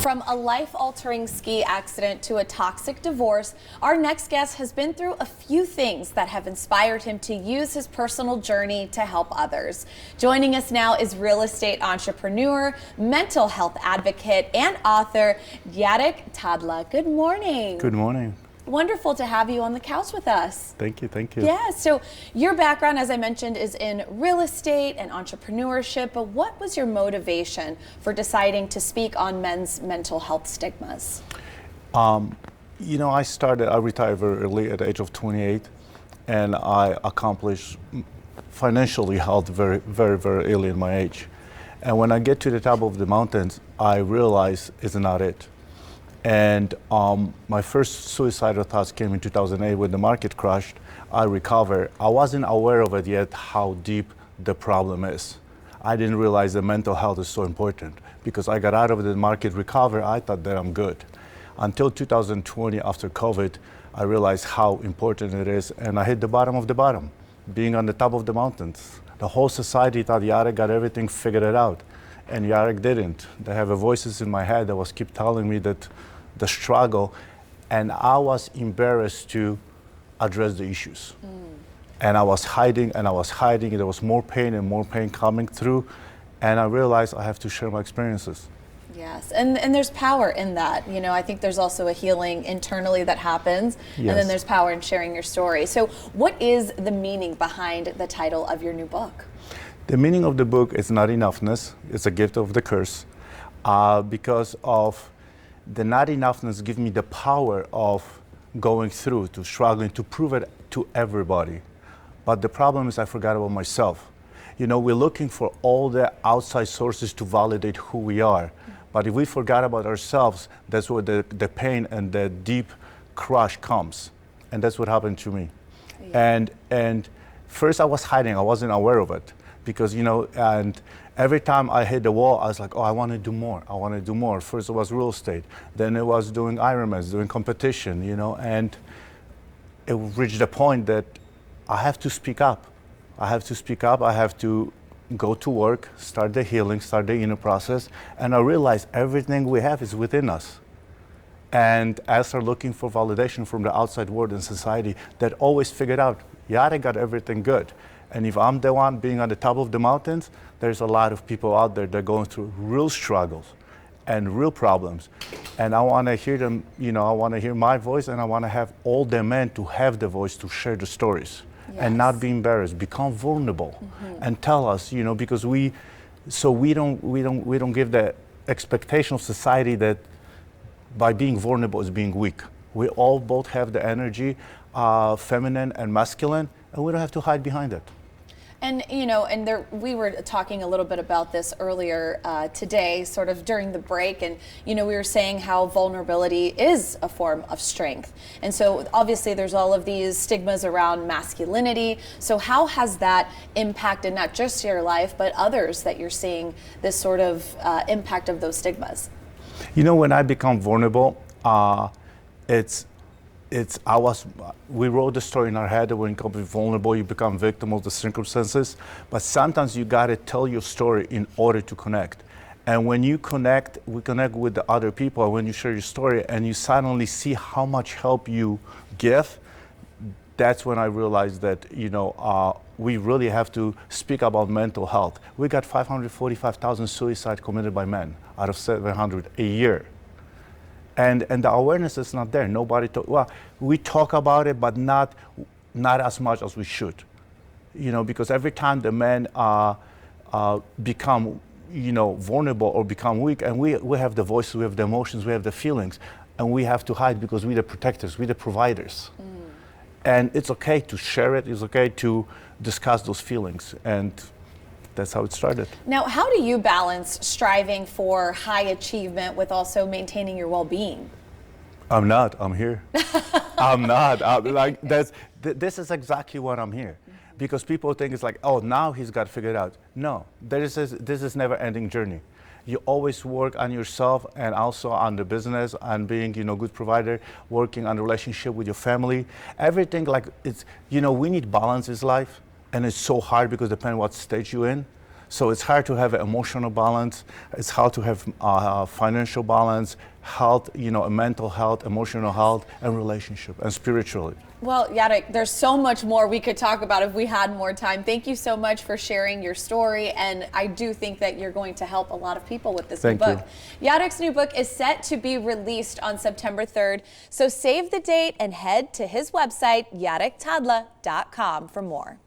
From a life-altering ski accident to a toxic divorce, our next guest has been through a few things that have inspired him to use his personal journey to help others. Joining us now is real estate entrepreneur, mental health advocate, and author Jarek Tadla. Good morning. Good morning. Wonderful to have you on the couch with us. Thank you, thank you. Yeah, so your background, as I mentioned, is in real estate and entrepreneurship, but what was your motivation for deciding to speak on men's mental health stigmas? You know, I retired very early at the age of 28, and I accomplished financially health very early in my age. And when I get to the top of the mountains, I realize it's not it. And my first suicidal thoughts came in 2008 when the market crashed. I recovered. I wasn't aware of it yet how deep the problem is. I didn't realize that mental health is so important because I got out of the market, recovered. I thought that I'm good. Until 2020, after COVID, I realized how important it is, and I hit the bottom of the bottom, being on the top of the mountains. The whole society thought Jarek got everything figured it out, and Jarek didn't. They have voices in my head that was keep telling me that the struggle, and I was embarrassed to address the issues. And I was hiding and I was hiding. There was more pain and more pain coming through, and I realized I have to share my experiences. Yes, and there's power in that. You know, I think there's also a healing internally that happens, Yes. and then there's power in sharing your story. So what is the meaning behind the title of your new book? The meaning of the book is not enoughness. It's a gift of the curse, because of the not enoughness give me the power of going through, to struggling, to prove it to everybody. But the problem is I forgot about myself. You know, we're looking for all the outside sources to validate who we are. But if we forgot about ourselves, that's where the pain and the deep crush comes. And that's what happened to me. Yeah. And first I was hiding, I wasn't aware of it. Because, you know, and every time I hit the wall, I was like, oh, I want to do more. I want to do more. First it was real estate. Then it was doing Ironmans, doing competition, you know, and it reached a point that I have to speak up. I have to speak up. I have to go to work, start the healing, start the inner process. And I realized everything we have is within us. And I started looking for validation from the outside world and society that always figured out, Jarek got everything good. And if I'm the one being on the top of the mountains, there's a lot of people out there that are going through real struggles and real problems. And I want to hear them, you know, I want to hear my voice, and I want to have all the men to have the voice to share the stories. Yes. And not be embarrassed, become vulnerable, and tell us, you know, because we don't give the expectation of society that by being vulnerable is being weak. We all both have the energy, feminine and masculine, and we don't have to hide behind it. And, you know, and we were talking a little bit about this earlier today, sort of during the break. And, you know, we were saying how vulnerability is a form of strength. And so obviously there's all of these stigmas around masculinity. So how has that impacted not just your life, but others that you're seeing this sort of impact of those stigmas? You know, when I become vulnerable, we wrote the story in our head that when you become vulnerable, you become victim of the circumstances. But sometimes you gotta tell your story in order to connect. And when you connect, we connect with the other people. When you share your story and you suddenly see how much help you give, that's when I realized that, you know, we really have to speak about mental health. We got 545,000 suicides committed by men out of 700 a year. And the awareness is not there. Nobody talk. Well, we talk about it, but not as much as we should. You know, because every time the men become, you know, vulnerable or become weak, and we have the voices, we have the emotions, we have the feelings, and we have to hide because we're the protectors, we're the providers. And it's okay to share it. It's okay to discuss those feelings, and that's how it started. Now, how do you balance striving for high achievement with also maintaining your well-being? I'm not. I'm here. I'm not. This is exactly what I'm here. Because people think it's like, oh, now he's got figured out. No, this is never-ending journey. You always work on yourself and also on the business and being, you know, good provider, working on the relationship with your family. Everything, like, it's, you know, we need balance in life. And it's so hard because depending what stage you're in. So it's hard to have an emotional balance. It's hard to have financial balance, health, mental health, emotional health, and relationship, and spiritually. Well, Jarek, there's so much more we could talk about if we had more time. Thank you so much for sharing your story, and I do think that you're going to help a lot of people with this new book. Jarek's new book is set to be released on September 3rd, so save the date and head to his website, JarekTadla.com, for more.